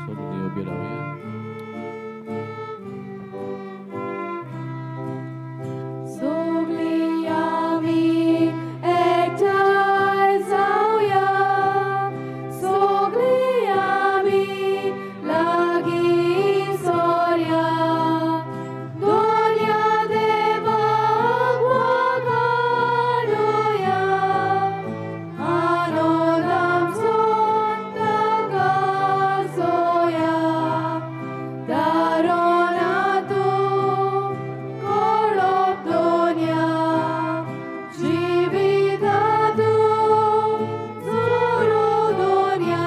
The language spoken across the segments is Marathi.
सगळी उभी राहूया. सगळी आम्ही एकठांय जाऊया, सगळी आम्ही लागीं सरुया. दोनया देवाक वखाणुया, आनंद आमचो ताका सोया. दारोनातू कोळप दोनया, जिवितातू जोरो दोनया.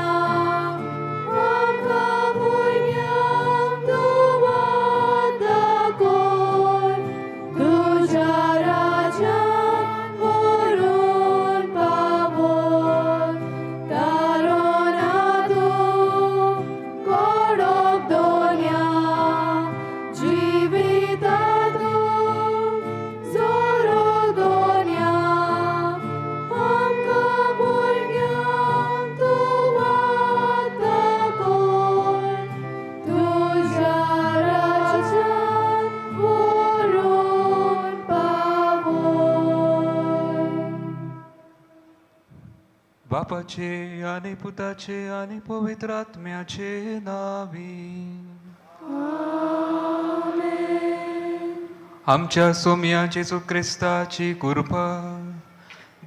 आमकां भुरग्यांक तूं वता कोर, तुज्या राज्यांत व्हरून पावोर. दारोनातू कोळप दोनया, जिवितातू जोरो दोनया. आमकां भुरग्यांक तूं वता कोर, तुज्या राज्यांत व्हरून पावोर. बापाचे आणि पुताचे आणि पवित्र आत्म्याचे नावी. आमच्या सोम्या जेजू क्रिस्ताची कृपा,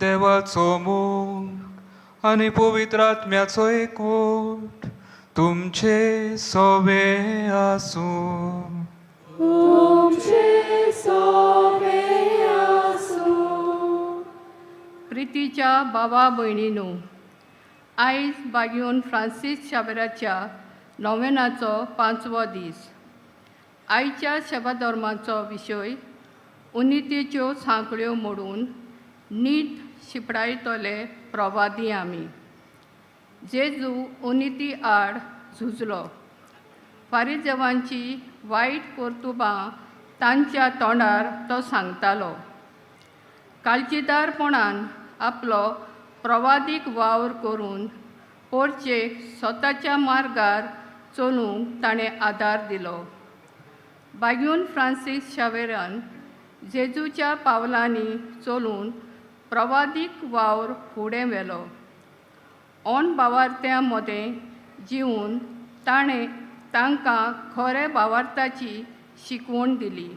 देवाचो मोग आणि पवित्र आत्म्याचो एकवट तुमचे सोबे आसूं. तुमचे सोबे आसूं. प्रितीच्या भावा भयणींनो, आयज बागयोन फ्रांसीस शाबराच्या नोवेनाचो 5वो दीस. आयच्या सेवाधर्माचो विशय उनितेच्यो सांखळ्यो मोडून नीट शिपडायतले प्रवादी आमी. जेजू उनिती आड झुजलो. फारिजेवांची वायट कर्तुबां तांच्या तोंडार तो सांगतालो. काळजीदारपणान आपलो प्रवादीक वावर करून पोरचेक स्वताच्या मार्गार चलूंक ताणें आदार दिलो. बागयोन फ्रांसीस शावेरान जेजूच्या पावलांनी चलून प्रवादीक वावर फुडें व्हेलो. ओन भावार्थ्यां मदें जिवन ताणें तांकां खरे भावार्थाची शिकवण दिली.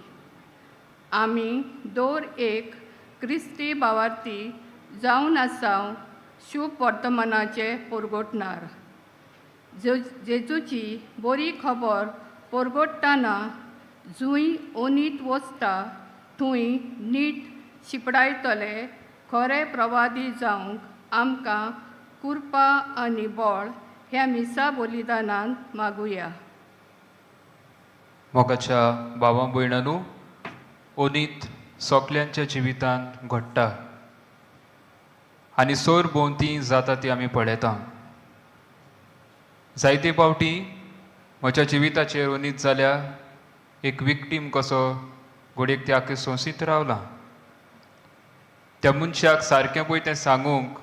आमी दर एक क्रिस्ती भावार्थी जावन आसांव शुभ वर्तमानाचे परगोटणार. जेजूची बरी खबर परगोडटाना जूंय ओनीत वचता थंय नीट शिपडायतले खरे प्रवादी जावंक आमकां कृपा आनी बळ ह्या मिसा बलिदानांत मागुया. मोगाच्या भावां भयणांनो, ओनीत सगल्यांच्या जिवितांत घडटा आनी सोर भोंवती जाता ती आमी पळयता. जायते फावटी म्हज्या जिविताचेर ओनीत जाल्या एक विक्टीम कसो घडयेक ते आख्खे सोंसीत रावला. त्या मनशाक सारकें पळय तें सांगूंक,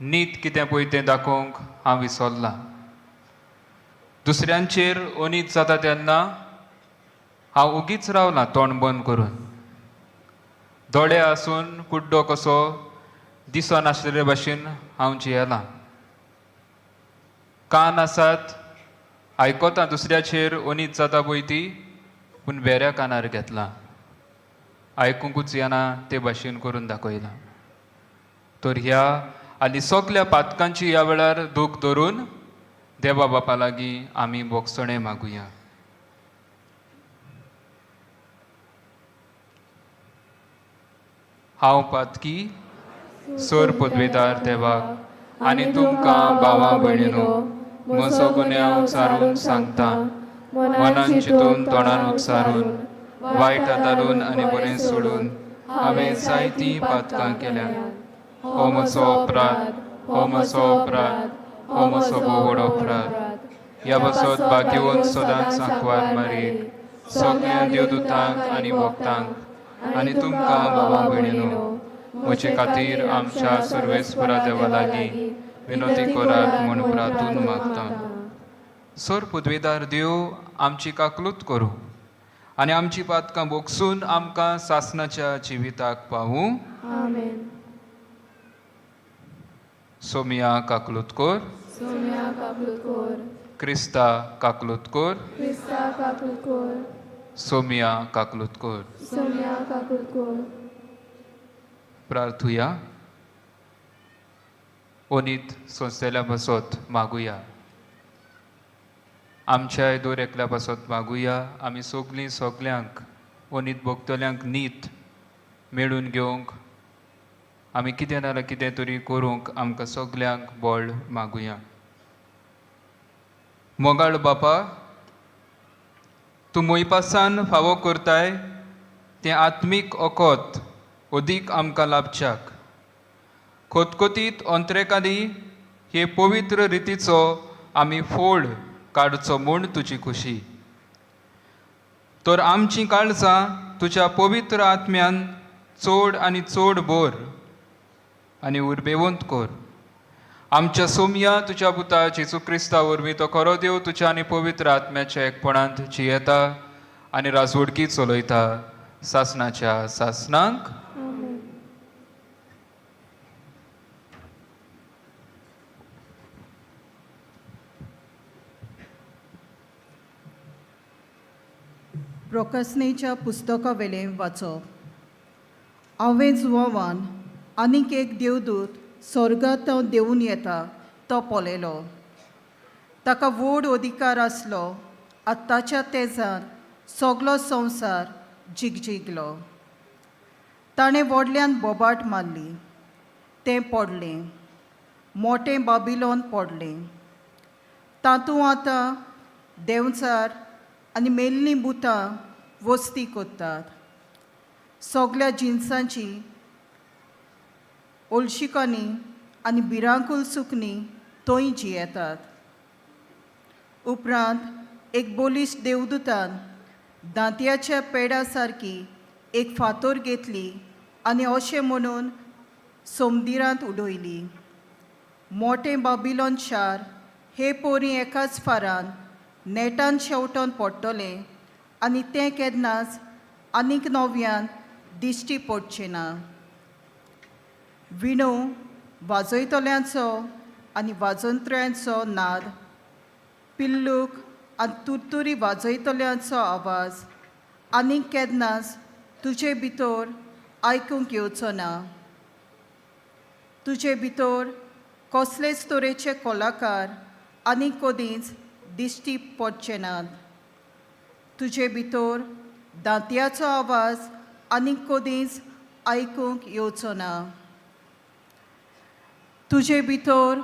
नीत कितें पळय तें दाखोवंक हांव विसरलां. दुसऱ्यांचेर ओनीत जाता तेन्ना हांव उगीच रावलां तोंड बंद करून. दोळे आसून कुड्डो कसो दिसनासले भाशेन हांव जियेलां. कान आसात, आयकोता दुसऱ्याचेर ओनीत जाता पळय ती, पूण वेऱ्या कानार घेतलां. आयकूंकूच येना ते भाशेन करून दाखयलां. तर ह्या आनी सगल्या पातकांची ह्या वेळार दूख धरून देवा बापा लागीं आमी बोगसणें मागुया. हांव पातकी सर पदवेदार देवाक आनी तुमकां भावां भयणीनो म्हजो गुन्यांव उचारून सांगता. मनान चिंतून तोंडान उच्चारून वायट आदारून आनी बरें सोडून हांवें जायतीं पातकां केल्यात. हो म्हजो अपराध, हो म्हजो अपराध, हो म्हजो बोव व्हड अपराध. ह्या बसत बागेवन सदांच सांकवार मारीत. सगळ्या देवदूतांक आनी भक्तांक आनी तुमकां भावां भयणीनो म्हजे खातीर आमच्या सर्वेस्परा देवा लागीं विनोती करात म्हूण प्रार्थून मागता. सर पदवीदार देव आमची काकलूत करूं आनी आमची पातकां बोगसून आमकां सासणाच्या जिविताक पावूं. आमेन. सोमिया काकलूत कर, सोम्या काकूत कोर, क्रिस्ता काकलूत कर, क्रिस्ता काकूत कोर, सोमिया काकलूत कर. सोम्या काकूत कोर. प्रार्थुया. ओनीत सोंसलेल्या बसत मागुया. आमच्या दोर एकल्या बसत मागुया. आमी सगलीं सगल्यांक ओनीत भोगतल्यांक नीत मेळून घेवंक आमी कितें नाल्यार कितें तरी करूंक आमकां सगल्यांक बळ मागुया. मोगाळ बापा, तूं मोयपासान फावो करताय तें आत्मीक ओकोत अदीक आमकां लाभच्याक खोतखोतीत अंतरेकादी हे पवित्र रितीचो आमी फोड काडचो म्हूण तुजी खुशी. तर आमचीं काळजां तुज्या पवित्र आत्म्यान चोड आनी चोड बोर आनी उर्बेवंत कर. आमच्या सोम्या तुज्या पुता जेजू क्रिस्ता वरवीं तो खरो देव तुज्या आनी पवित्र आत्म्याच्या एकपणांत जियेता आनी राजवडकी चलयता सासणाच्या सासणांक. प्रकाशनेच्या पुस्तका वेलें वाचप. हांवें जुवावान आनीक एक देवदूत स्वर्गांत देंवून येता तो पळयलो. ताका व्हड अधिकार आसलो. आतांच्या तेजान सगलो संवसार जिगजिगलो. ताणें व्हडल्यान बोबाट मारली. तें पडलें. मोटें बाबिलोन पडलें. तातूंत आतां देंवचार आनी मेल्लीं भुतां वस्ती कोत्तात. सगल्या जिन्सांची ओलशिकांनी आनी भिरांकूल सुकणीं थंय जियेतात. उपरांत एक बोलीश देवदूतान दांतयाच्या पेडा सारकी एक फातर घेतली आनी अशें म्हणून समुद्रांत उडयली. मोटें बाबिलोन शार हे पोरी एकाच फारान नेटान शेवटोन पडटलें आनी तें केन्नाच आनीक नव्यान दिश्टी पडचें ना. विणो वाजयतल्यांचो आनी वाजंत्र्यांचो नाद, पिल्लूक आनी तुरतुरी वाजयतल्यांचो आवाज आनीक केन्नाच तुजे भितर आयकूंक येवचो ना. तुजे भितर कसलेच तरेचे कलाकार आनीक कदींच दिश्टी पडचे नात. तुजे भितर दांतयाचो आवाज आनीक कदींच आयकूंक येवचो ना. तुजे भितर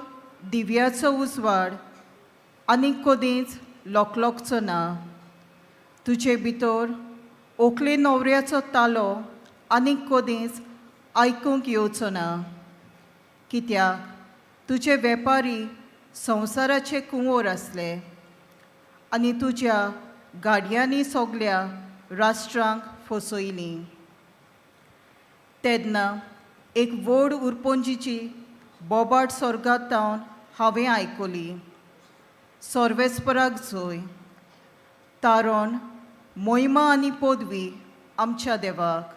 दिव्याचो उजवाड आनीक कदींच लोकलोकचो ना. तुजे भितर ओकले न्हवऱ्याचो तालो आनीक कदींच आयकूंक येवचो ना. कित्याक तुजे वेपारी संवसाराचे कुंवर आसले आनी तुज्या गाडयांनी सगल्या राष्ट्रांक फसयलीं. तेन्ना एक व्हड उरपोंजीची बोबाट स्वर्गांतावन हांवें आयकली. सर्वेस्पराक जय. तारण, मोहिमा आनी पदवी आमच्या देवाक.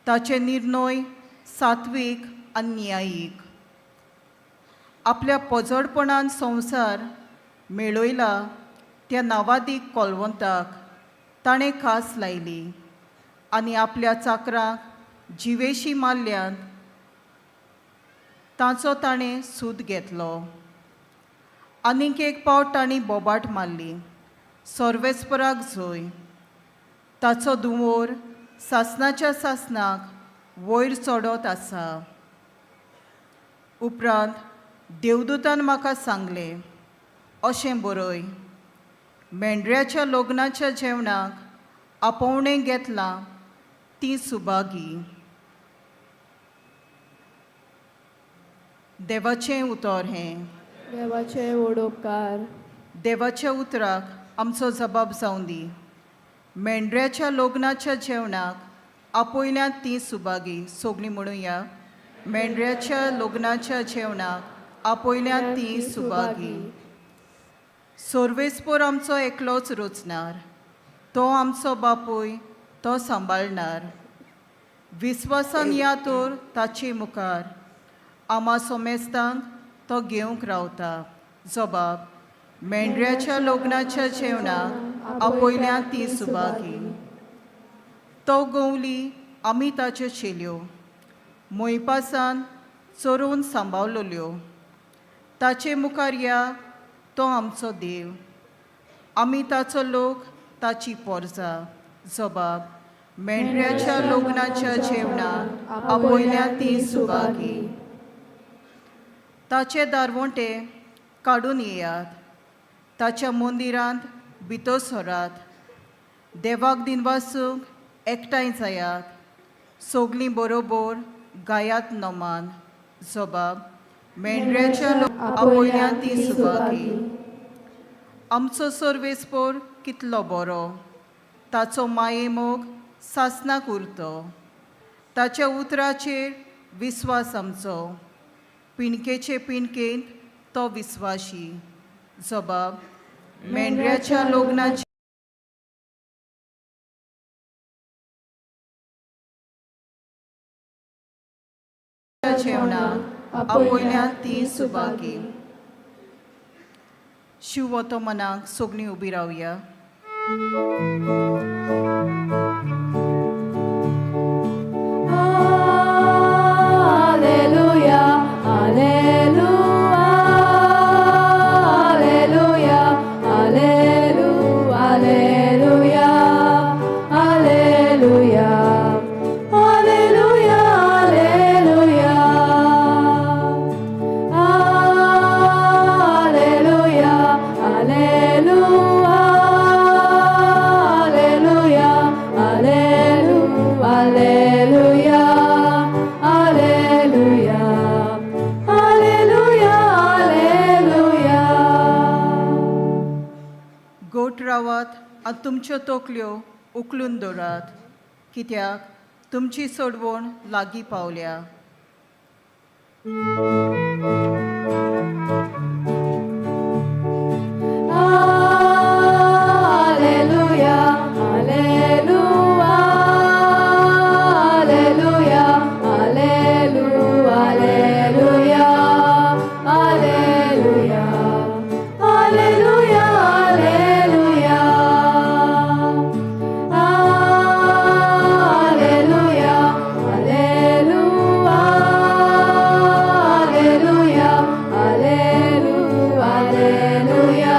ताचे निर्णय सात्वीक आनी न्यायीक. आपल्या पोजडपणान संवसार मेळयला त्या नावादीक कोलवंताक ताणें खास लायली आनी आपल्या चाकरांक जिवेशी मारल्यान ताचो ताणें सूद घेतलो. आनीक एक पावट तांणी बोबाट मारली. सर्वेस्पराक जय. ताचो धुंवर सासणाच्या सासणाक वयर चडत आसा. उपरांत देवदूतान म्हाका सांगलें, अशें बरय, मेंढऱ्याच्या लग्नाच्या जेवणाक आपोवणें घेतलां तीं सुभागी. देवाचें उतर हें. देवाचे व्हड उपकार. देवाच्या उतराक आमचो जबाब जावं दी. मेंढऱ्याच्या लग्नाच्या जेवणाक आपयल्यात ती सुभागी. सोगली म्हणुया. मेंढऱ्याच्या लग्नाच्या जेवणाक आपयल्यात ती सुभागी. सोर्वेस्पोर आमचो एकलोच रोचणार, तो आमचो बापूय तो सांबाळणार. विस्वासान या तर ताचे मुखार आमा सोमेस्तांक तो घेवंक रावता. जबाब. मेंढऱ्याच्या लग्नाच्या जेवणाक आपयल्यात ती सुभागी. तो गवली आमी ताच्यो चेल्यो, मोयपासान चोरून सांबाळलोल्यो. ताचे मुखार या तो आमचो देव, आमी ताचो लोक ताची पोरजा. जबाब. मेंढऱ्याच्या लग्नाच्या जेवणाक आपयल्यात ती सुभागी. ताचे दारवोंटे काडून येयात, ताच्या मंदिरांत भितर सरात. देवाक दिनवासूंक एकठांय जायात, सोगलीं बरोबर गायात नमान. जबाब. मेंढऱ्याच्या आपयल्यात ती सुभागी. आमचो सर्वेस्पोर कितलो बरो, ताचो माये मोग सासनाक उरतो. ताच्या उतराचेर विस्वास आमचो, पिणकेचे पिणकेंत तो विस्वाशी. जबाब. मेंढऱ्याच्या लग्नाच्या जेवणाक आपयल्यात ती सुभागी. शिव वतो मनाक. सोगलीं उबी रावया. Alleluia, alleluia, alleluia, alleluia, alleluia, alleluia, alleluia, alleluia, alleluia, alleluia, alleluia, alleluia, alleluia, alleluia, alleluia. गोठ रावात आनी तुमच्यो तोकल्यो उखलून दवरात, कित्याक तुमची सोडवण लागीं पावल्या. Alleluia, alleluia, alleluia, alleluia, alleluia, alleluia, alleluia, alleluia, alleluia, alleluia, alleluia, alleluia,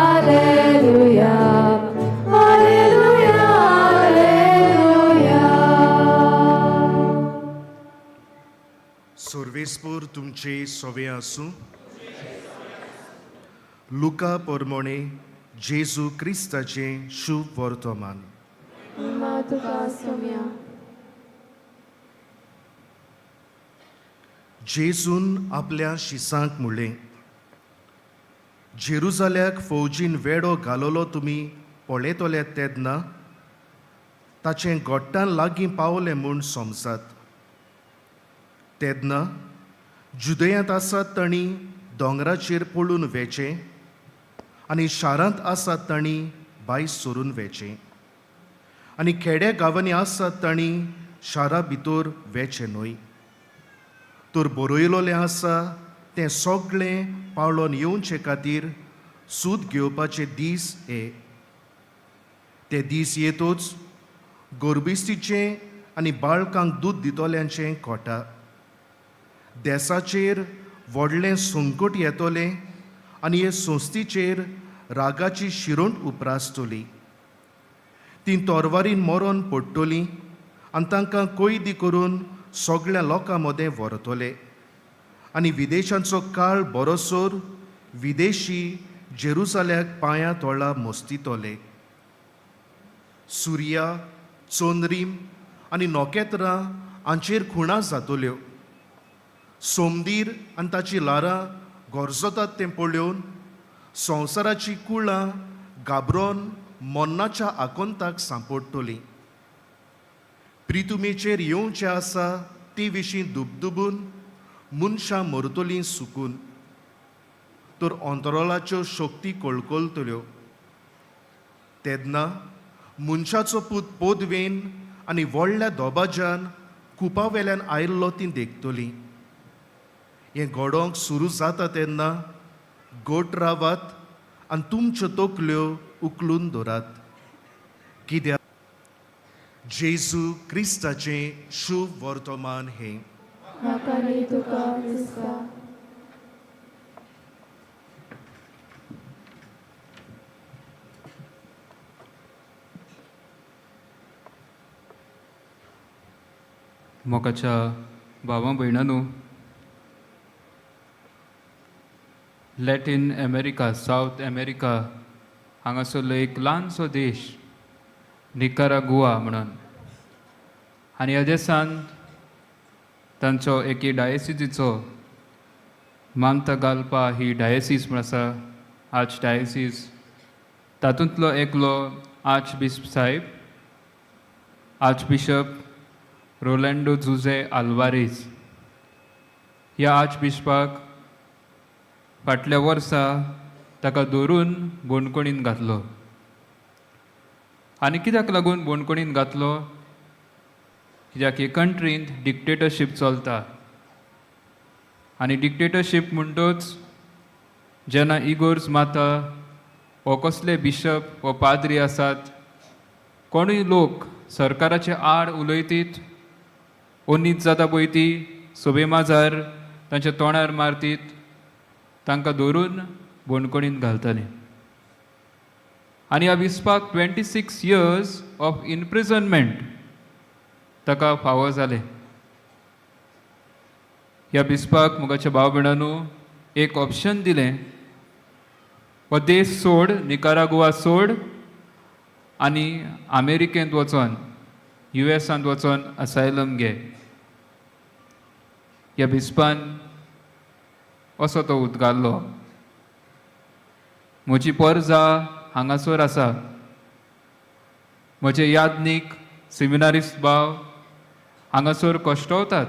alleluia, alleluia, alleluia. सर्वेस्पोर तुमचे सोवे आसूं. लुका पोरमोणे जेजू क्रिस्ताचे शुभ वर्तमान. मा तुका सोम्या. जेजून आपल्या शिसांक म्हणलें, जेरुजाल्याक फौजीन वेडो घालोलो तुमी पळयतले तेन्ना ताचें गोट्टान लागीं पावलें म्हूण समजात. तेन्ना जुदयांत आसात तांणी दोंगराचेर पळून वेचें आनी शारांत आसात तांणी भायर सरून वेचें आनी खेड्या गांवांनी आसात तांणी शारा भितर वेचें न्हय. तर बरयलोलें आसा तें सगळें पावलोन येवचे खातीर सूत घेवपाचे दीस हे. ते दीस येतोच गोरबिस्तीचें आनी बाळकांक दूद दितोल्यांचें खोटा. देसाचेर व्हडलें संकट येतोलें आनी हे संस्थीचेर रागाची शिरोंड उप्रासतली. तीं तोरवारीन मरोन पडटलीं आनी तांकां कैदी करून सगळ्या लोकां मदें व्हरतले. आनी विदेशांचो काळ बरोसोर विदेशी जेरुसाल्याक पांयां तोळा मस्तितोले. सुर्या, चोंद्रीम आनी नोकेत्रां हांचेर खुणां जातल्यो. सोमदीर आनी ताची लारां गोरजोतात तें पळोवन संवसाराची कुळां गाबरोन मोन्नाच्या आकोंताक सांपडटली. प्रितुमेचेर येवचें आसा ती विशीं दुबदुबून मनशां मरतलीं सुकून, तर अंतरोलाच्यो शक्ती कळकळटल्यो. तेन्ना मनशाचो पूत पोदवेन आनी व्हडल्या दोबाज्यान कुपा वेल्यान आयिल्लो ती देखतली. हें घडोवंक सुरू जाता तेन्ना गोट रावात आनी तुमच्यो तकल्यो उखलून दवरात, कित्याक जेजू क्रिस्ताचें शुभ वर्तमान हें. म्हाका न्ही तुका क्रिस्ता. मोगाच्या भावां भयणांनो, लॅटीन अमेरिका, सावथ अमेरिका हांगासरलो एक ल्हानसो देश निकारागुआ म्हणून, आनी ह्या देशांत तांचो एके डायसिसीचो मानता घालपा ही डायसीस म्हण आसा, आर्च डायसीस. तातूंतलो एकलो आर्च बिशप साहेब, आर्च बिशप रोलँडो जुझे आल्वारेज. ह्या आर्च बिशपाक फाटल्या वर्सा ताका धरून बोणकुणीन घातलो. आनी कित्याक लागून बोणकुणीन घातलो? कित्याक हे कंट्रींत डिक्टेटरशीप चलता, आनी डिक्टेटरशीप म्हणटूच जेन्ना इगोर्ज माता वो कसले बिशप वो पाद्री आसात, कोणूय लोक सरकाराचे आड उलयतीत, ओनीत जाता पळय ती सोबे माजार तांच्या तोंडार मारतीत, तांकां धरून बोणकुणीन घालताले. आनी ह्या बिस्पाक 26 years ऑफ इनप्रिजनमेंट ताका फावो जाले. ह्या बिस्पाक मुगाच्या भाव भयणांनो एक ऑप्शन दिलें, हो देश सोड, निकारागुआ सोड, आनी अमेरिकेंत वचोन USAंत वचोन असायलम घे. ह्या बिस्पान असो तो उद्गारलो. म्हजी पर्जा हांगासर आसा. म्हजे यादनीक सेमिनारिस्ट भाव हांगासर कश्टवतात.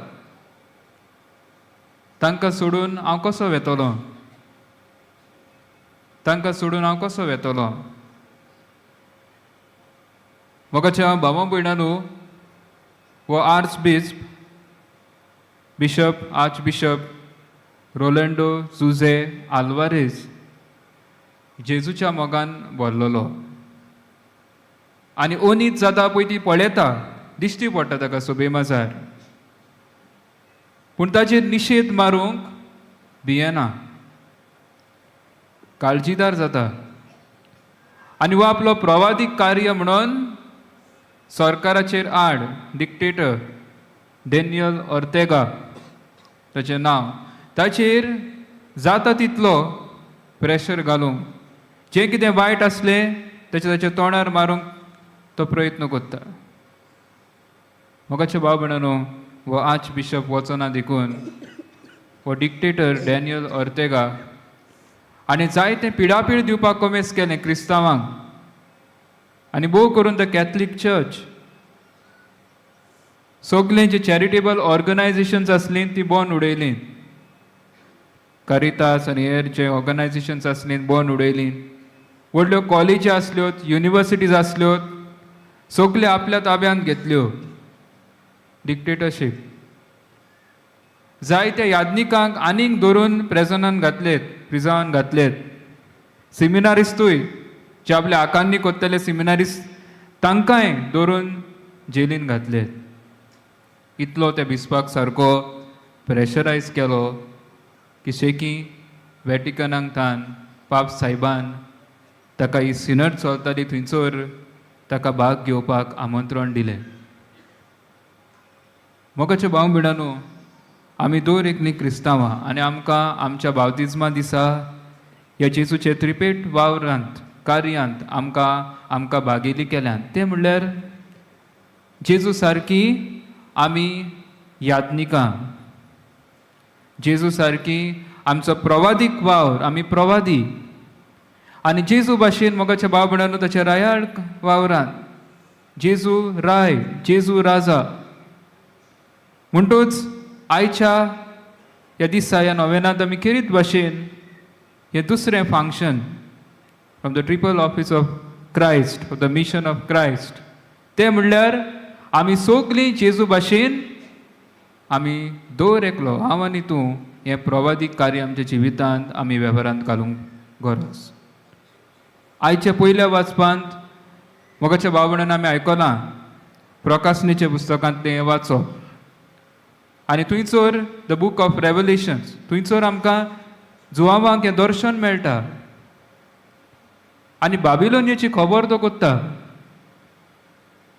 तांकां सोडून हांव कसो वेतलो? तांकां सोडून हांव कसो वेतलो? मोगाच्या भावां भयणांनो, वो आर्च बिशप रोलँडो जुझे आल्वारेज जेजूच्या मोगान भरलेलो. आनी ओनीत जाता पळय ती पळयता, दिश्टी पडटा ताका सोबे माजार, पूण ताचेर निशेध मारूंक भियेना, काळजीदार जाता. आनी वो आपलो प्रवादीक कार्य म्हणून सरकाराचेर आड डिक्टेटर डॅनियल ऑर्तेगा ताचें नांव, ताचेर जाता तितलो प्रेशर घालूंक, जें कितें वायट आसलें ताच्या तोंडार मारूंक तो प्रयत्न करता. मोगाच्या भाव भयणांनो, वो आर्च बिशप वचना देखून वो डिक्टेटर डॅनियल ऑर्तेगा आनी जायते पिडापीड दिवपाक कोमेस केलें क्रिस्तांवांक, आनी भोव करून द कॅथलीक चर्च सगळीं जी चॅरिटेबल ऑर्गनायजेशन्स आसलीं ती बंद उडयलीं. कारितास आनी हेर जे ऑर्गनायजेशन्स आसलीं बंद उडयलीं. व्हडल्यो कॉलेजी आसल्यो, युनिवर्सिटीज आसल्यो, सगल्यो आपल्या ताब्यांत घेतल्यो. डिक्टेटरशीप. जायत्या यादनिकांक आनीक धरून प्रिझनांत घातलेत. सेमिनारिस्टूय जे आपल्या आकांनी कोत्तले सेमिनारिस्ट तांकांय धरून जेलीन घातलेत. इतलो त्या बिस्पाक सारको प्रेशरायज केलो की शेकी वॅटिकनाक थान पाप सायबान ताका ही सिनड चलताली थंयसर ताका भाग घेवपाक आमंत्रण दिलें. मोगाच्या भाव भयणांनो, आमी दर एक न्ही क्रिस्तांवां, आनी आमकां आमच्या बावतिजमा दिसा ह्या जेजूचे त्रिपेट वावरांत कार्यांत आमकां भागेली केल्यात. तें म्हणल्यार जेजू सारकी आमी यादनिकां, जेजू सारकी आमचो प्रवादीक वावर, आमी प्रवादी, आनी जेजू भाशेन मोगाच्या भाव भयणांनो ताच्या रायाळ वावरांत जेजू राय जेजू राजा म्हणटूच आयच्या ह्या दिसा ह्या नोवेनांत आमी खेरीत भाशेन हें दुसरें function from the triple office of Christ of the mission of Christ तें म्हणल्यार आमी सगलीं जेजू भाशेन आमी दर एकलो हांव आनी तूं हें प्रवादीक कार्य आमच्या जिवितांत आमी वेव्हारांत घालूंक गरज. आयच्या पयल्या वाचपांत मोगाच्या भाव भयणांनो आमी आयकलां प्रकाशनेच्या पुस्तकांतलें हें वाचप आनी थंयसर द बूक ऑफ रेवलेशन्स थंयसर आमकां जुवांवांक हें दर्शन मेळटा आनी बाबिलोनियाची खबर तो कोत्ता.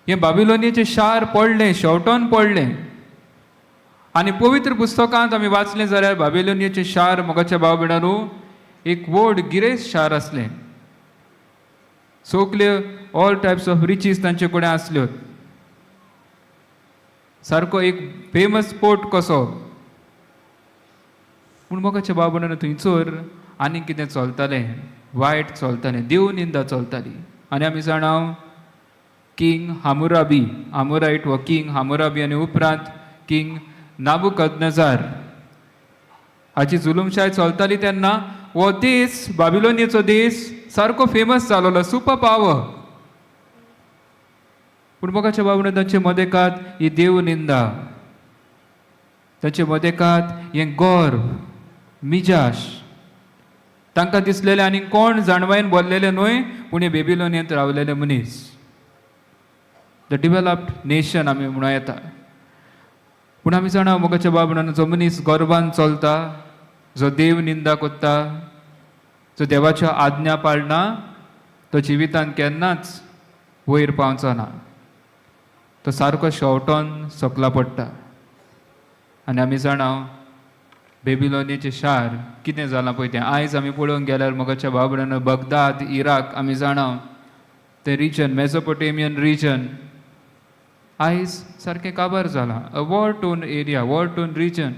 हें बाबिलोनियाचें शार पडलें शेवटोन पडलें आनी पवित्र पुस्तकांत आमी वाचलें जाल्यार बाबिलोनियाचें शार मोगाच्या भाव भयणांनो एक व्हड गिरेस्त शार आसलें. सगल्यो ऑल टायप्स ऑफ रिचीज तांचे कडेन आसल्यो. सारको एक फेमस पोर्ट कसो. पूण मोगाच्या भाव भयणांनो थंयसर आनी कितें चलतालें वायट चलतालें देव निंदा चलताली आनी आमी जाणाव किंग हामुराबी हामुराईट हो किंग हामुराबी आनी उपरांत किंग नाबुकदनेजार हाची जुलूमशाय चलताली तेन्ना हो देश बाबिलोनियाचो देश सारको फेमस जालोलो सुपर पावर. पूण मोगाच्या भाव भयणांनो तांचे मदेकात ही देव निंदा तांचे मदेकात हें गर्व मिजाश तांकां दिसलेलें आनी कोण जाणवायन बोल्लेले न्हय पूण हे बेबिलोनियांत रावलेले मनीस द डिवेलप्ड नेशन आमी म्हणूं येता. पूण आमी जाणा मोगाच्या भाव भयणांनो जो मनीस गर्वान चलता जो देव निंदा कोत्ता जो देवाच्या आज्ञा पाळना तो जिवितांत केन्नाच वयर पावचो ना. तो सारको शेवटोन सकला पडटा. आनी आमी जाणाव बेबिलोनियाचें शार कितें जालां पळय तें आयज आमी पळोवंक गेल्यार मोगाच्या भाव भयणांनो बगदाद इराक आमी जाणाव तें रिजन मेसोपोटेमियन रिजन आयज सारकें काबार जालां. A war torn area war torn region.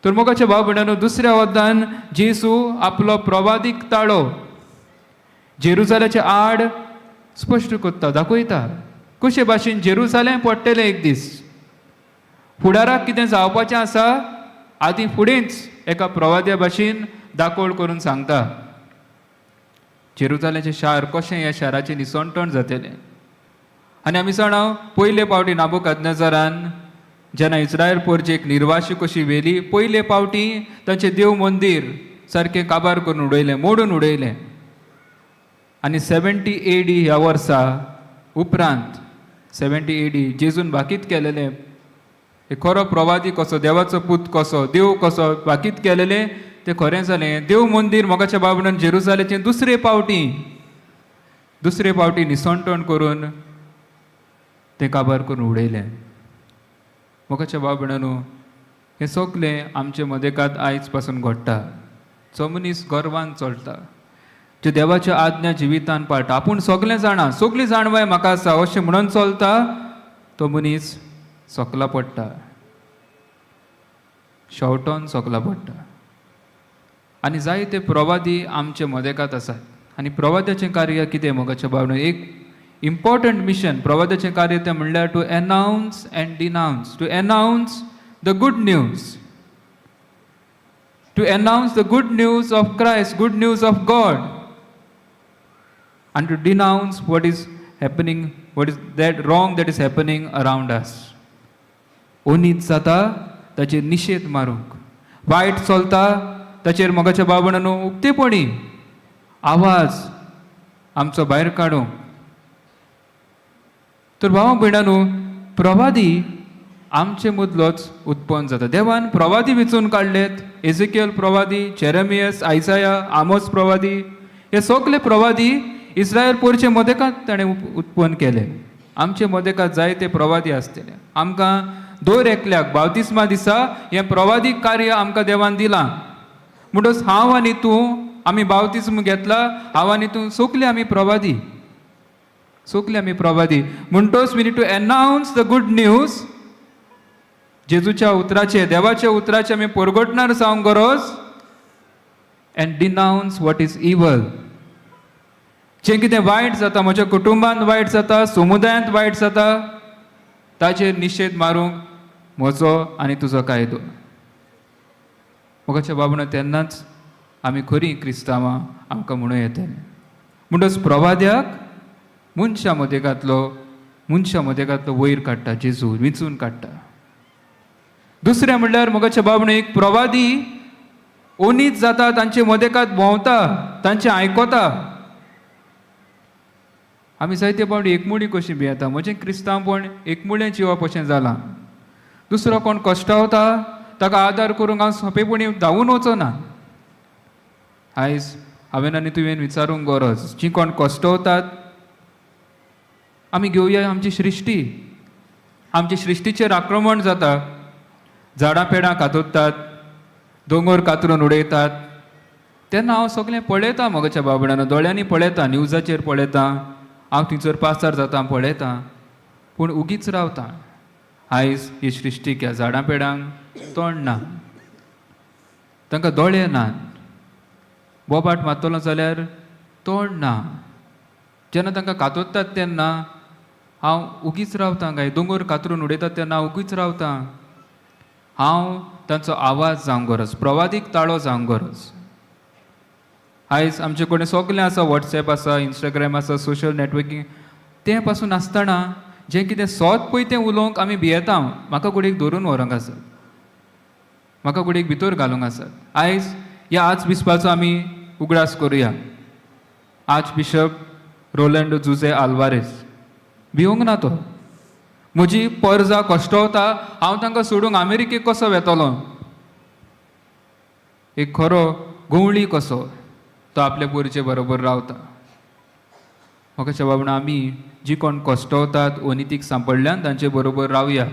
तर मोगाच्या भाव भयणांनो दुसऱ्या वद्दान जेजू आपलो प्रवादीक ताळो जेरुजाल्याच्या आड स्पश्ट कोत्ता दाखयता कशे भाशेन जेरुजालेम पडटलें एक दीस. फुडाराक कितें जावपाचें आसा आदी फुडेंच एका प्रवाद्या भाशेन दाखोळ करून सांगता जेरुजालेमचें शार कशें ह्या शाराचें निसंतण जातलें. आनी आमी जाणाव पयले फावटी नाबुकदनेजारान जेन्ना इस्रायल पोरचेक निर्वाशी कशी व्हेली पयले फावटी तांचें देव मंदीर सारकें काबार करून उडयलें मोडून उडयलें. आनी 70 AD ह्या वर्सा उपरांत 70 AD जेजून भाकीत केलेलें एक खरो प्रवादी कसो देवाचो पूत कसो देव कसो भाकीत केलेलें तें खरें जालें. देव मंदीर मोगाच्या भाव भयणांनो जेरुजालेमचें दुसरे फावटी निसंतण करून तें काबार करून उडयलें. मोगाच्या भाव भयणांनो हें सगलें आमचे मदेकात आयज पासून घडटा. जो मनीस गर्वान चलता जे देवाच्या आज्ञा जिवितांत पाळटा आपूण सगलें जाणा सगळी जाणवाय म्हाका आसा अशें म्हणून चलता तो मनीस सकला पडटा शेवटोन सकला पडटा. आनी जायते प्रवादी आमचे मदेकात आसात आनी प्रवाद्याचें कार्य कितें मोगाच्या भाव भयणांनो एक इम्पॉर्टंट मिशन प्रवाद्याचें कार्य तें म्हणल्यार to announce and denounce. To announce the good news to announce the good news of Christ good news of God and to denounce what is happening what is that wrong that is happening around us. ओनीत जाता ताचेर निशेध मारूंक वायट चलता ताचेर मोगाच्या भाव भयणांनो उक्तेपणी आवाज आमचो भायर काडूंक. तर भाव भयणांनो प्रवादी आमचे मदलोच उत्पन्न जाता. देवान प्रवादी वेंचून काडलेत एझेकियल प्रवादी जेरेमियस आयसाया आमोस प्रवादी हे सगळे प्रवादी इस्रायल पोरचे मदेकात ताणें उत्पन्न केले. आमचे मदेकात जायते प्रवादी आसतले. आमकां दर एकल्याक बावतिस्मा दिसा हें प्रवादीक कार्य आमकां देवान दिलां. म्हणटच हांव आनी तूं आमी बावतिस्म घेतला हांव आनी तूं सगले आमी प्रवादी म्हणटच we need to announce the good news. जेजूच्या उतराचे देवाच्या उतराचे आमी परगटणार जावंक गरज and denounce what is evil. जें कितें वायट जाता, म्हज्या कुटुंबांत वायट जाता, समुदायांत वायट जाता, ताचेर निशेध मारूंक म्हजो आनी तुजो कायदो. मोगाच्या बाबणो तेन्नाच आमी खरीं क्रिस्तांवां आमकां म्हणूं येतले. म्हणटच प्रवाद्याक मनशा मदेगांतलो वयर काडटा, जेजू विंचून काडटा. दुसरें म्हणल्यार मोगाच्या बाबणो एक प्रवादी ओनीत जाता, तांचे मदेगांत भोंवता, तांचें आयकता. आमी जायते पावटी एकमुडी कशी भियेता. म्हजें क्रिस्तांवपण एकमुडें जिवप अशें जालां. दुसरो कोण कश्टावता ताका आदार करूंक हांव सोंपेपणी धांवून वचना. आयज हांवें आनी तुवें विचारूंक गरज, जीं कोण कश्टावतात, आमी घेवया आमची सृश्टी. आमचे सृश्टीचेर आक्रमण जाता. झाडां पेडां कातरतात, दोंगर कातरून उडयतात. तेन्ना हांव सगळें पळयतां मोगाच्या बाबड्यान, दोळ्यांनी पळयतां, न्यूजाचेर पळयतां, हांव थंयसर पासार जाता पळयतां, पूण उगीच रावतां. आयज ही सृश्टीक ह्या झाडां पेडांक तोंड ना, तांकां दोळे नात. बोबाट मारतलो जाल्यार तोंड ना. जेन्ना तांकां कातरतात तेन्ना हांव उगीच रावतां काय, दोंगर कातरून उडयतात तेन्ना हांव उगीच रावतां. हांव तांचो आवाज जावंक गरज, प्रवादीक ताळो जावंक गरज. आयज आमचे कडेन सगळें आसा, वॉट्सॅप आसा, इंस्टाग्राम आसा, सोशल नॅटवर्कींग. तें पासून आसतना जें कितें सोत पळय तें उलोवंक आमी भियेता. म्हाका कुडीक धरून व्हरोंक आसात, म्हाका कुडीक भितर घालूंक आसात. आयज ह्या आज बिस्पाचो आमी उगडास करुया. आज बिशप रोलंडो जुझे आल्वारेस भिवंक ना तो. म्हजी पर्जा कश्टावता, हांव तांकां सोडूंक अमेरिकेक कसो वेतलो. एक खरो गवळी कसो तो आपल्या पोरचे बरोबर रावता. म्हाका बाबणा आमी जी कोण कश्टावतात, अनितीक सांपडल्यान तांचे बरोबर रावया.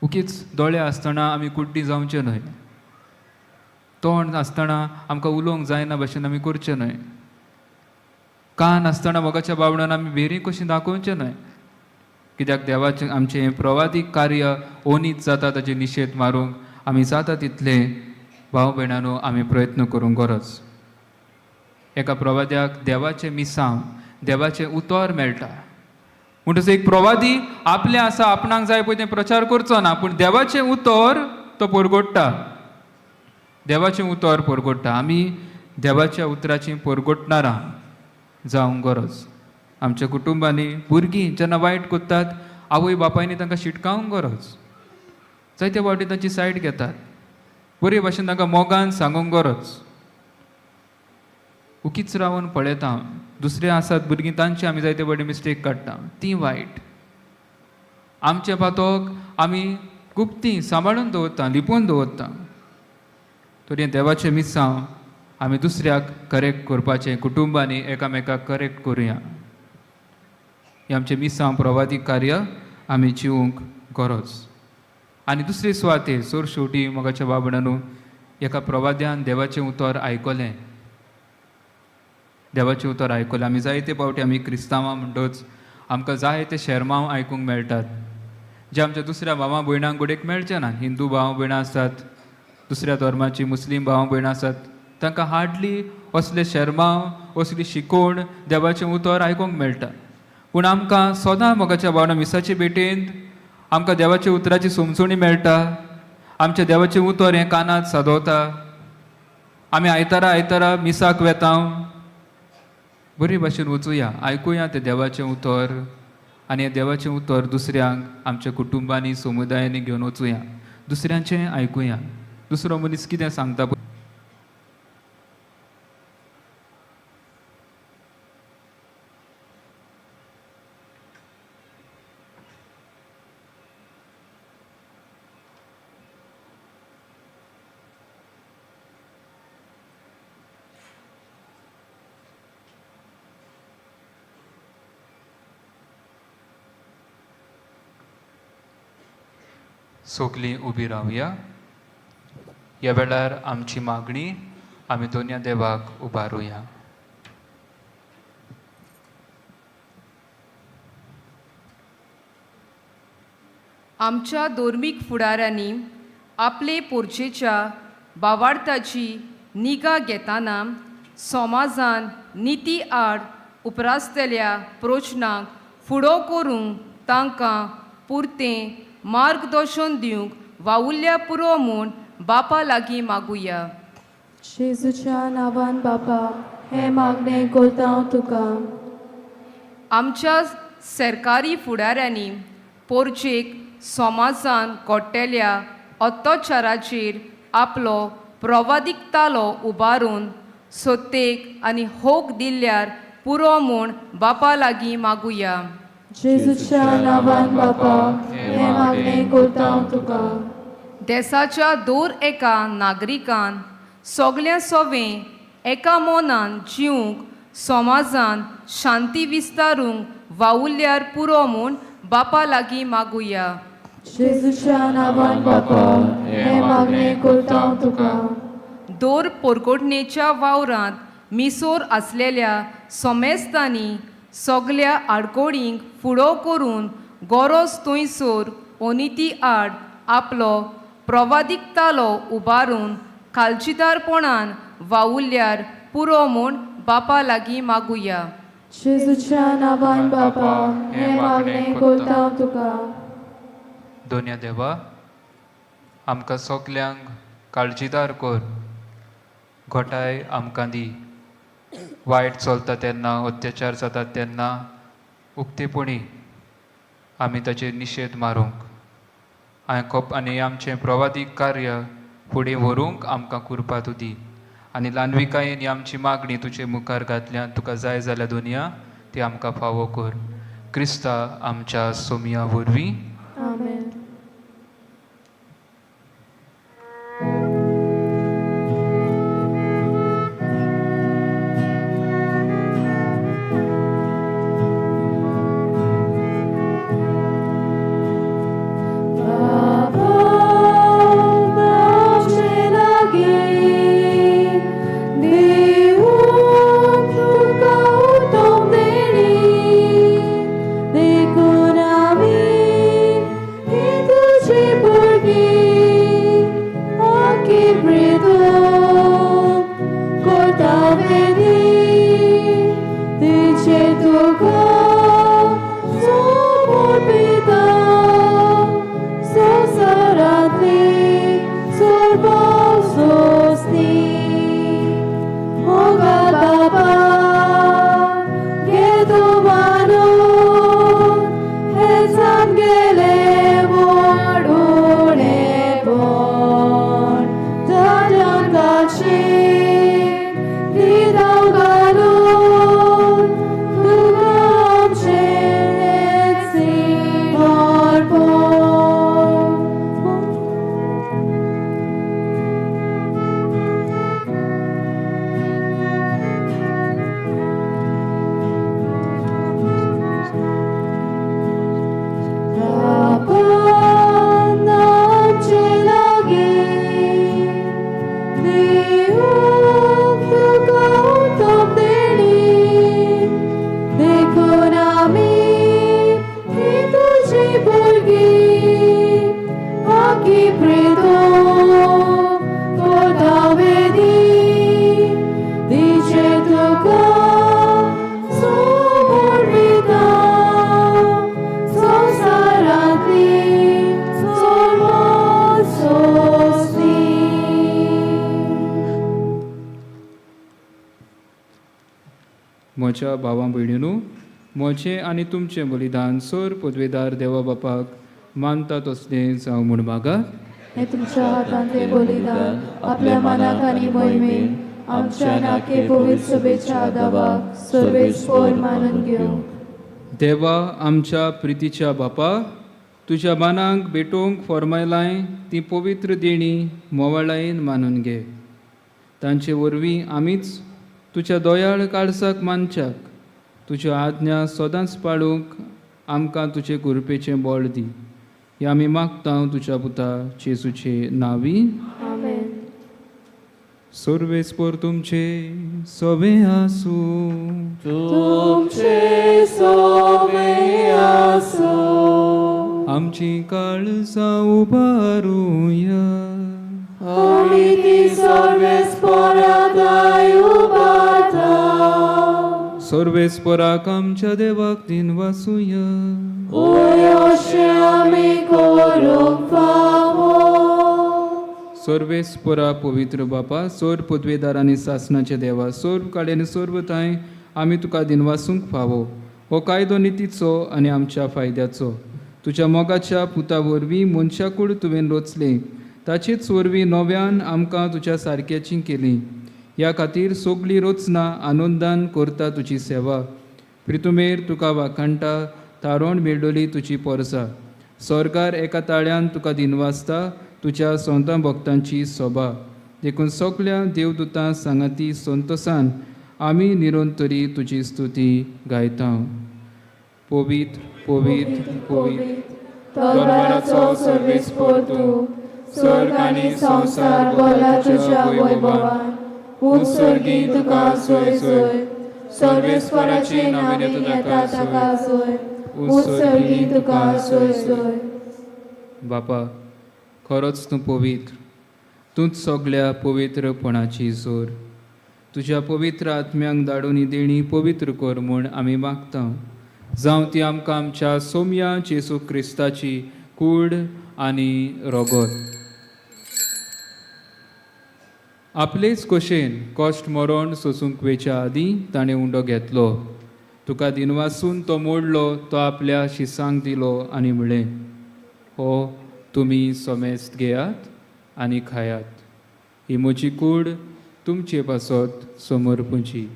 उगीच दोळे आसतना आमी कुड्डी जावचे न्हय. तोंड आसतना आमकां उलोवंक जायना भशेन आमी करचें न्हय. कान आसतना मोगाच्या बाबड्यान आमी भेरी कशी दाखोवचें न्हय. कित्याक देवाचें आमचें हें प्रवादीक कार्य ओनीत जाता, ताचे निशेध मारूंक आमी जाता तितले भाव भयणांनो आमी प्रयत्न करूंक गरज. एका प्रवाद्याक देवाचें मिसांव, देवाचें उतर मेळटा. म्हणटच एक प्रवादी आपलें आसा, आपणाक जाय पळय तें प्रचार करचो ना, पूण देवाचें उतर तो परगोडटा. देवाचें उतर परगोडटा. आमी देवाच्या उतराची परगोडणारां जावंक गरज. आमच्या कुटुंबांनी भुरगीं जेन्ना वायट करतात, आवय बापायनी तांकां शिटकावंक गरज. जायते फावटी तांची सायड घेतात. बरे भाशेन तांकां मोगान सांगूंक गरज. उगीच रावन पळयता दुसरे आसात भुरगीं, तांची आमी जायते फावटी मिस्टेक काडटा, ती वायट. आमचे पातोक आमी गुप्ती सांबाळून दवरता, लिपोवन दवरता. तरी देवाचें मिसांव आमी दुसऱ्याक करेक्ट करपाचें, कुटुंबांनी एकामेकाक करेक्ट करुया. हें आमचें मिसांव प्रवादीक कार्य आमी जिवूंक गरज. आनी दुसरे सुवातेर सोर शेवटी मोगाच्या बाबड्यानू एका प्रवाद्यान देवाचें उतर आयकलें. देवाचें उतर आयकलें. आमी जायते फावटी आमी क्रिस्तांवां म्हणटच आमकां जाय ते शर्मांव आयकूंक मेळटात, जे आमच्या दुसऱ्या भावां भयणांक कडेन मेळचे ना. हिंदू भाव भयणां आसात, दुसऱ्या धर्माची मुस्लीम भाव भयणां आसात, तांकां हार्डली असले शर्मांव, असली शिकोवण देवाचें उतर आयकूंक मेळटा. पूण आमकां सदां मोगाच्या भावना मिसाचे भेटेंत आमकां देवाच्या उतराची समजुणी मेळटा. आमच्या देवाचें उतर हें कानांत सादवता. आमी आयतारा मिसाक वेता, बरे भाशेन वचुया, आयकुया तें देवाचें उतर. आनी हें देवाचें उतर दुसऱ्यांक आमच्या कुटुंबांनी, समुदायांनी घेवन वचुया. दुसऱ्यांचें आयकुया. दुसरो मनीस कितें सांगता सोगलीं उबी रावया. ह्या वेळार आमची मागणी आमी दोनया देवाक उबारुया. आमच्या धोर्मीक फुडाऱ्यांनी आपले पोरचेच्या भावार्थाची निगा घेताना समाजान निती आड उपरासतल्या प्रश्नांक फुडो करूंक तांकां पुरतें मार्गदर्शन दिवंक वावुरल्या पुरो म्हूण बापा लागीं मागुया. जेजूच्या नांवान बापा हे मागणें करता हांव तुका. आमच्या सरकारी फुडाऱ्यांनी पोरचेक समाजान घडटल्या अत्याचाराचेर आपलो प्रवादीकतालो उबारून सत्तेक आनी होक दिल्ल्यार पुरो म्हूण बापा लागीं मागुया. जेजूच्या नांवान बापा हे मागणें करता हांव तुका. देशाच्या दर एका नागरिकान सगळ्या सवें एका मोनान जिवंक समाजान शांती विस्तारूंक वावुरल्यार पुरो म्हूण बापा लागीं मागुया. जेजूच्या नांवान बापा हे मागणें करता हांव तुका. दर पोरगोटणेच्या वावरांत मिसोर आसलेल्या समेस्तांनी सगळ्या आडकोडींक फुडो करून गरज थंयसर ओनिती आड आपलो प्रवादीकतालो उबारून खालचीदारपणान वावुरल्यार पुरो म्हूण बापा लागीं मागुया. जेजूच्या नांवान बापा हे मागणें करता हांव तुका. दोनया देवा आमकां सगल्यांक काळजीदार कर. घोटाय आमकां दी. वायट चलता तेन्ना अत्याचार जातात तेन्ना उक्तेपणी आमी ताचेर निशेध मारूंक आनी आमचें प्रवादीक कार्य फुडें व्हरूंक आमकां कुरपा तूं दी. आनी ल्हानविकायेन आमची मागणी तुजे मुखार घातल्यान तुका जाय जाल्यार दुनिया ती आमकां फावो कर. क्रिस्ता आमच्या सोमिया वरवीं. आमेन. म्हज्या भावां भयणीनू, म्हजें आनी तुमचें बलिदान सर पदवेदार देवा बापाक मानता तसलें जावं म्हूण मागात. हे तुमच्या हातांतले बलिदान आपल्या मनाक आनी मोहिमेन आमच्या नाके पवित्र सभेच्या आदावाक सर्वेस्पर मानून घेवंक. देवा आमच्या प्रितीच्या बापा, तुज्या मानांक भेटोवंक फॉर्मायलाय ती पवित्र देणी मोवाळायेन मानून घे. तांचे वरवीं आमीच तुज्या दोयाळ काळसाक मानच्याक तुज्या आज्ञा सदांच पाळूंक आमकां तुजे कृपेचें बळ दी. हे आमी मागता तुज्या पुता जेजूचे नांवी. आमेन. सर्वेस्पर तुमचे सवें आसूं. तुमचे सोबे आसूं. आमची काळजां उबारूया. आमी ती सर्वेस्पर सर्वेस्पराक आमच्या देवाक दिन वासूया. ओयोशे आमी करूंक फावो. सर्वेस्परा पवित्र बापा, सोर पदवेदार आनी सासणाचे देवा, सोर काडे आनी सोर्व थाय आमी तुका दिनवासूंक फावो. हो कायदो नितीचो आनी आमच्या फायद्याचो. तुज्या मोगाच्या पुता वरवीं मनशाकूड तुवें रचले, ताचेच वरवीं नव्यान आमकां तुज्या सारक्याची केली. ह्या खातीर सगळीं रचना आनंदान करता तुजी सेवा. प्रितुमेर तुका वाखाणटा, तारोण मेळडोली तुजी पोरसां. स्वर्गार एका ताळ्यान तुका दिनवासता तुज्या सोंता भक्तांची सोबा. देखून सगळ्या देवदूतां सांगाती संतोसान आमी निरंतरी तुजी स्तुती गायता. पवित्र पवित्र पवित्र दरबाराचो सर्वेस्पर तूं, स्वर्ग आनी संवसार भला तुज्या वैभवान. उत्सर्गी तुका सोय सोय, सर्वेस्पराची नांवे येता ताका सोय. उत्सर्गी तुका सोय सोय. बापा, खरोच तूं पवित्र, तूंच सगळ्या पवित्रपणाची जोर. तुज्या पवित्र आत्म्यांक धाडून ही देणी पवित्र कर म्हूण आमी मागता. जावं ती आमकां आमच्या सोम्या जेसू क्रिस्ताची कूड आनी रोगत. आपलेच कशेन कश्ट मरण सोसूंक वेच्या आदीं ताणें उंडो घेतलो. तुका दिनवासून तो मोडलो, तो आपल्या शिसांक दिलो आनी म्हळें, हो तुमी सोमेस्त घेयात आनी खायात. ही म्हजी कूड तुमचे पासत समर्पूची.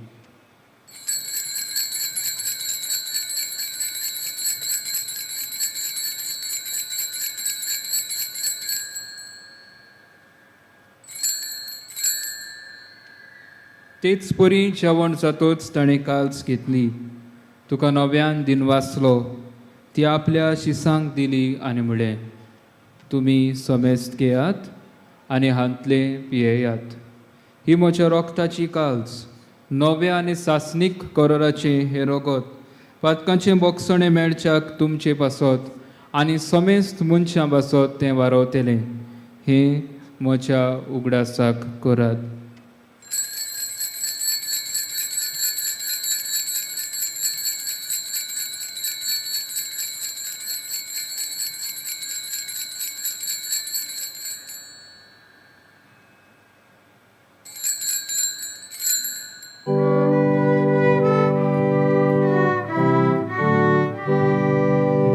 तेच परी जेवण जातोच ताणें काल्स घेतली. तुका नव्यान दिनवासलो, ती आपल्या शिसांक दिली आनी म्हळें, तुमी सोमेस्त घेयात आनी हांतले पियेयात. ही म्हज्या रोगताची काल्स, नवे आनी सासनीक कराराचें हें रगत, पातकांचें बोगसणें मेळच्याक तुमचे पासत आनी सोमेस्त मनशां पासत तें वारवतलें. हें म्हज्या उगडासाक करात.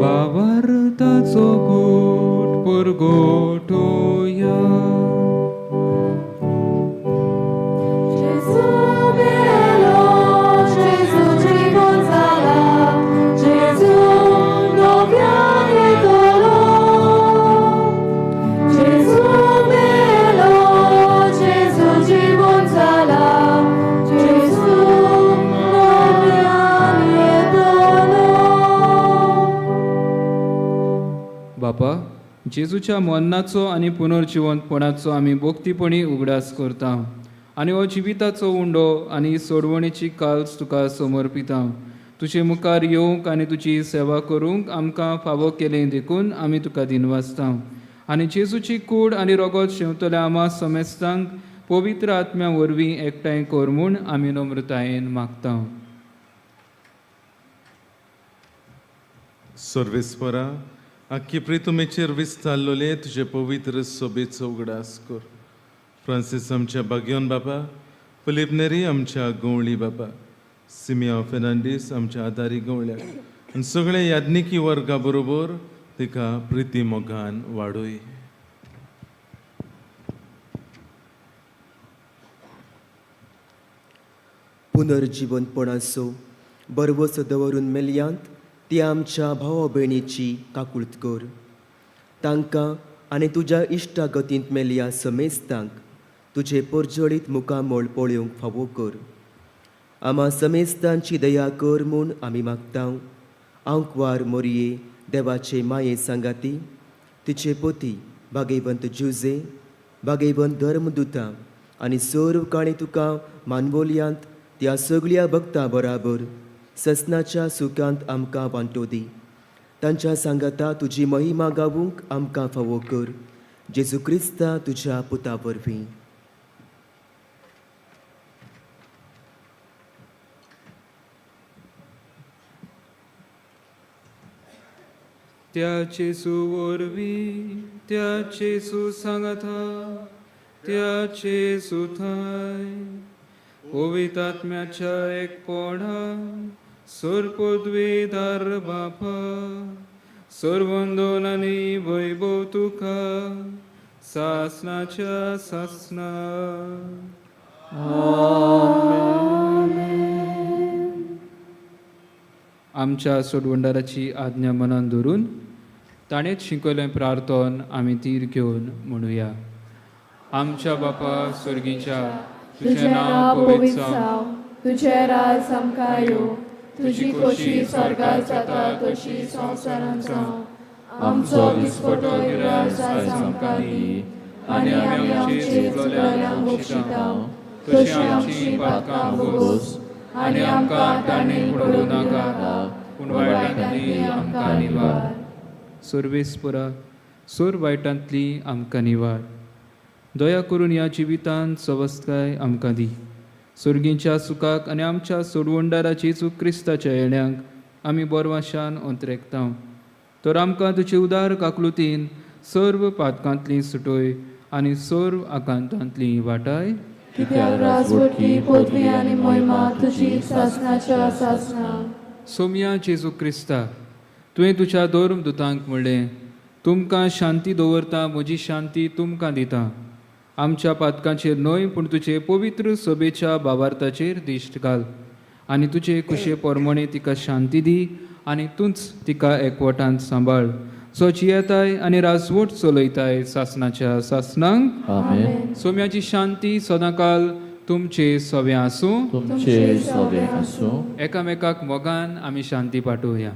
भावार्थाचो गोट परगोटोया. Gesù bello, Gesù জীবন जाला, Gesù noviane dolo. Gesù bello, Gesù জীবন जाला, Gesù noviane dolo. बापा, जेजूच्या मरणाचो आनी पुनर्जिवंतपणाचो आमी भोक्तीपणी उगडास करता आनी हो जिविताचो उंडो आनी सोडवणेची काल्स तुका समर्पिता. तुजे मुखार येवंक आनी तुजी सेवा करूंक आमकां फावो केलें देखून आमी तुका दिनवासता. आनी जेजूची कूड आनी रोगत शेवतल्या आमा समेस्तांक पवित्र आत्म्या वरवीं एकठांय कर म्हूण आमी नम्रतायेन मागता. सर्वेस्परा, आख्खी प्रितुमेचेर विस्तारलोले तुजे पवित्र सोबेचो उगडास कर. फ्रांसीस आमच्या बागयोन बापा, फिलीप नेरी आमच्या गवळी बापा, सिमिया फेर्नांडीस आमच्या आदारी गवळ्याक आनी सगळे याज्ञिकी वर्गा बरोबर तिका प्रिती मोगान वाडोय. पुनर्जिवंतपणाचो बरवस दवरून मेलयांत ती आमच्या भावा भयणीची काकुळट कर. तांकां आनी तुज्या इश्टा गतींत मेल्या समेस्तांक तुजे परजळीत मुखामोळ पळोवंक फावो कर. आमा समेस्तांची दया कर म्हूण आमी मागता. आंकवार मोरये देवाचे माये सांगाती, तिचे पती भागेवंत जुजे, भागेवंत धर्मदुता आनी सर्व काणी तुका मानवोलयांत त्या सगळ्या भक्तां बराबर ससनाच्या सुखांत आमकां वांटो दी. तांच्या सांगाता तुजी महिमा गावूंक आमकां फावो कर. जेजू क्रिस्ता तुज्या पुता वरवीं. त्याचे सुवरवी त्याचे सुसांगता त्याचे सुथाय पवित्रात्म्याच्या एकपणा सर्पद्वेदार बापा सर्वंदोन आनी वैभव तुका सासनाच्या सासना. आमच्या सोडवंडाराची आज्ञा मनान धरून ताणेच शिकवलें प्रार्थन आमी तीर घेवन म्हणुया. आमच्या बापा स्वर्गीच्या तुझें नांव पवित्र जावं, तुझें राज आमकां येवं, तुजी खोशी स्वर्गांत जाता तशी संवसारांत जावं. आमचो दिसपटो गिरास आयज आमकां दी, आनी आमी आमचे चुकलेल्यांक बक्षितांव, तशी आमची पातकां भोगोस, आनी आमकां ताणें पडूं नाका, पूण वायटांतली आमकां निवार. सर्वेस्परा सोर वायटांतली आमकां निवार. दया करून ह्या जिवितांत सवस्तकाय आमकां दी. सर्गीच्या सुखाक आनी आमच्या सोडवंडाराची चूक क्रिस्ताच्या येण्याक आमी बोरवाशान अंतरेकतांव. तर आमकां तुजे उदार काकलुतीन सर्व पातकांतली सुटोय आनी सर्व आकांतांतली वाटाय. कित्याक राजवटी पदवी आनी महिमा तुजी सासनाच्या सासना. सोम्या जेजू क्रिस्ता, तुवें तुज्या धर्मदुतांक म्हणलें, तुमकां शांती दवरता, म्हजी शांती तुमकां दिता. आमच्या पातकांचेर न्हय पूण तुजे पवित्र सभेच्या भावार्थाचेर दिश्ट घाल, आनी तुजे कुशे पोरमणे तिका शांती दी, आनी तूंच तिका एकवटांत सांबाळ. सो जियेताय आनी राजवट चलयताय सासनाच्या सासनांक. आमेन. सोम्याची शांती सदांकाल तुमचे सवे आसूं. तुमचे सवे आसूं. एकामेकाक मोगान आमी शांती पाठोवया.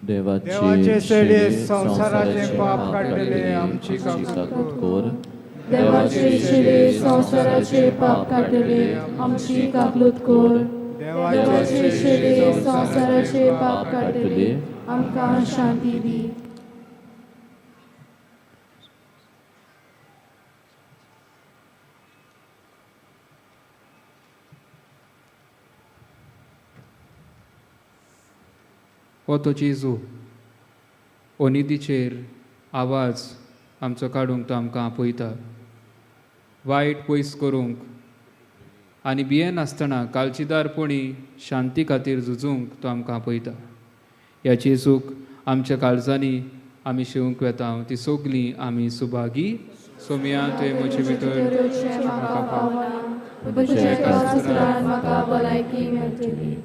देवाचे शेडे संसाराचे पाप काढलेले आमची काकूत. देवाचे शिरे संसाराचे पाप काढले आमची काकलूत कोर. देवाचे शिरे संसाराचे पाप काढले आमकां शांती दी. हो तो जेजू ओनिदीचेर आवाज आमचो काडूंक तो आमकां आपयता. वायट पयस करूंक आनी भियेन आसतना काळजीदारपणी शांती खातीर झुजूंक तो आमकां आपयता. ह्या जेजूक आमच्या काळजांनी आमी शेवूंक वेता, ती सगलीं आमी सुभागी. सोम्या तुवें म्हजे भितर म्हाका पावना, तुजे कास्त्रान म्हाका भलायकी मेळटली.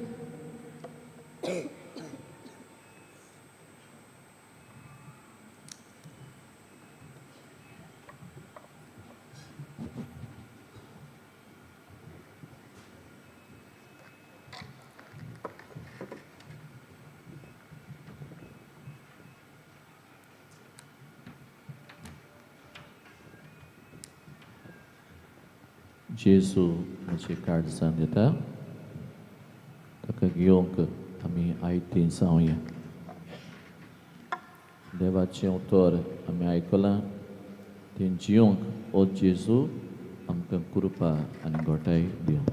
जेजू म्हजे काळजान येता, ताका घेवंक आमी आयतीं जावया. देवाचें उतर आमी आयकलां, तें जियोंक हो जेजू आमकां कृपा आनी घोटाय दिवं.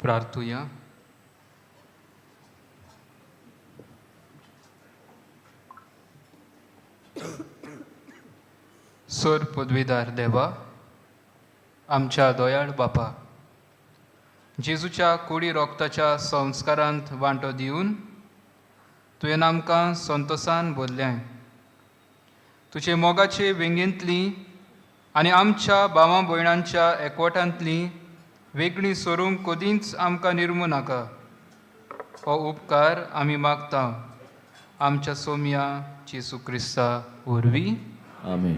प्रार्थुया. सर पदवीदार देवा, आमच्या दोयाळ बापा, जेजूच्या कुडी रोगताच्या संस्कारांत वांटो दिवन तुवें आमकां संतोषान भरल्याय. तुजे मोगाचे वेंगेंतली आनी आमच्या भावां भयणांच्या एकवटांतली वेगळी सोरूंक कदींच आमकां निर्मू नाका. हो उपकार आमी मागता आमच्या सोम्या जेजू क्रिस्ता वरवीं. आमेन.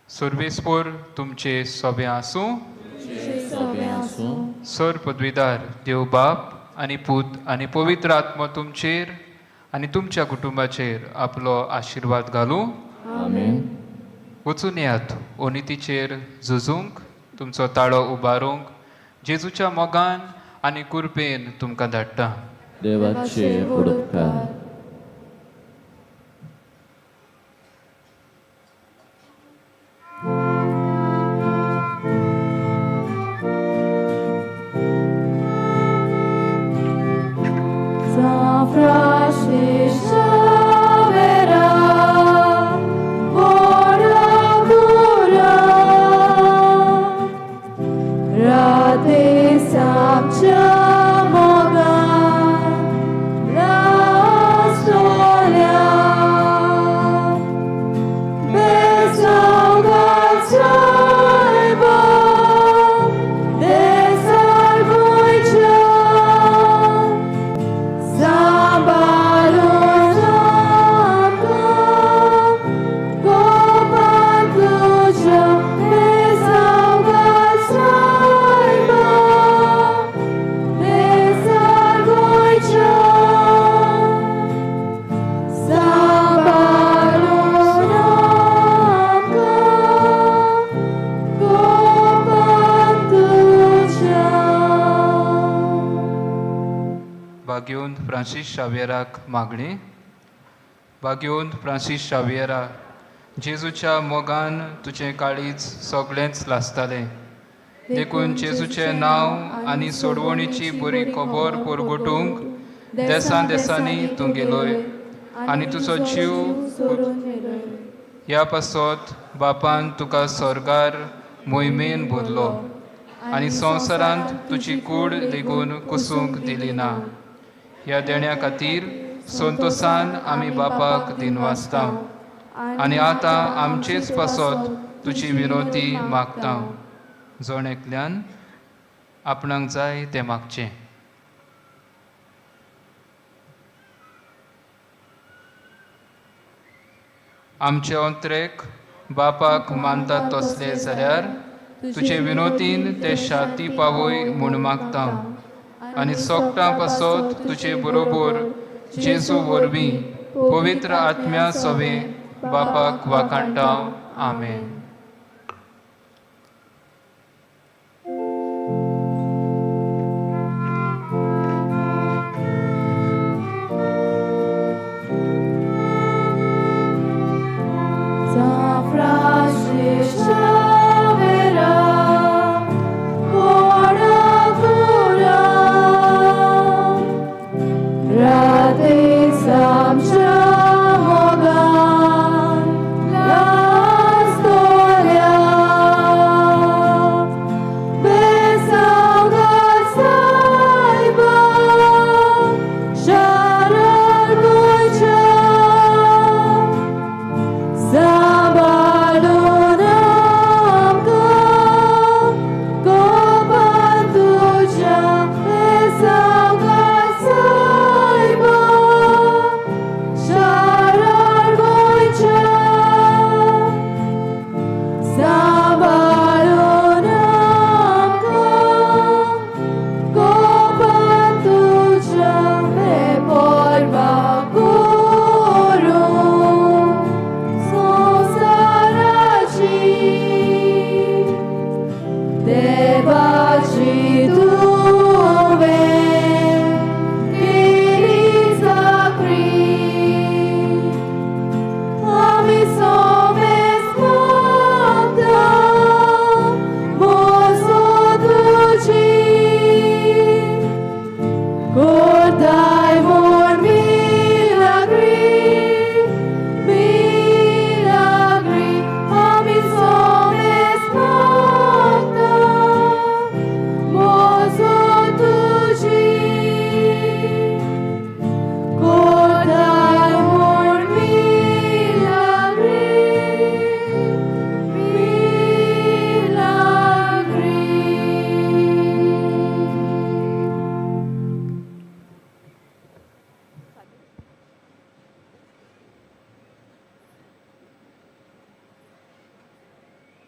सर्वेस्पोर तुमचे सोबे आसूं. सर पदवीदार देव बाप आनी पूत आनी पवित्र आत्मा तुमचेर आनी तुमच्या कुटुंबाचेर आपलो आशिर्वाद घालूं. आमेन. वचून येयात ओनितीचेर झुजूंक, तुमचो ताळो उबारूंक जेजूच्या मोगान आनी कुरपेन तुमकां धाडटा. देवाचे उपकार. San Francisco verá Boradura Rade Samcha Moga La Solia Besogal Saiba Desalvoicha भाग्योन फ्रांसीस शावेराक मागणी. भाग्योन फ्रांसीस शावेरा, जेजूच्या मोगान तुजें काळीज सगळेंच लासतालें. देखून जेजूचें नांव आनी सोडवणीची बरी खबर परगटूंक देसान देसांनी तूं गेलोय आनी तुजो जीव ह्या पासत बापान तुका स्वर्गार मोहिमेन भरलो आनी संवसारांत तुजी कूड लेगून कुसूंक दिली ना. ह्या देण्या खातीर संतोषान आमी बापाक दिनवासता आनी आतां आमचेच पासत तुजी विनोती मागता. जण एकल्यान आपणाक जाय तें मागचें. आमचे अंतरेक बापाक मानतात तसले जाल्यार तुजे विनोतीन ते शाती पावय म्हूण मागता आनी सोगटां पासत तुजे बरोबर जेजू वरवीं पवित्र आत्म्या सवे बापाक वाखाणटा. आमेन.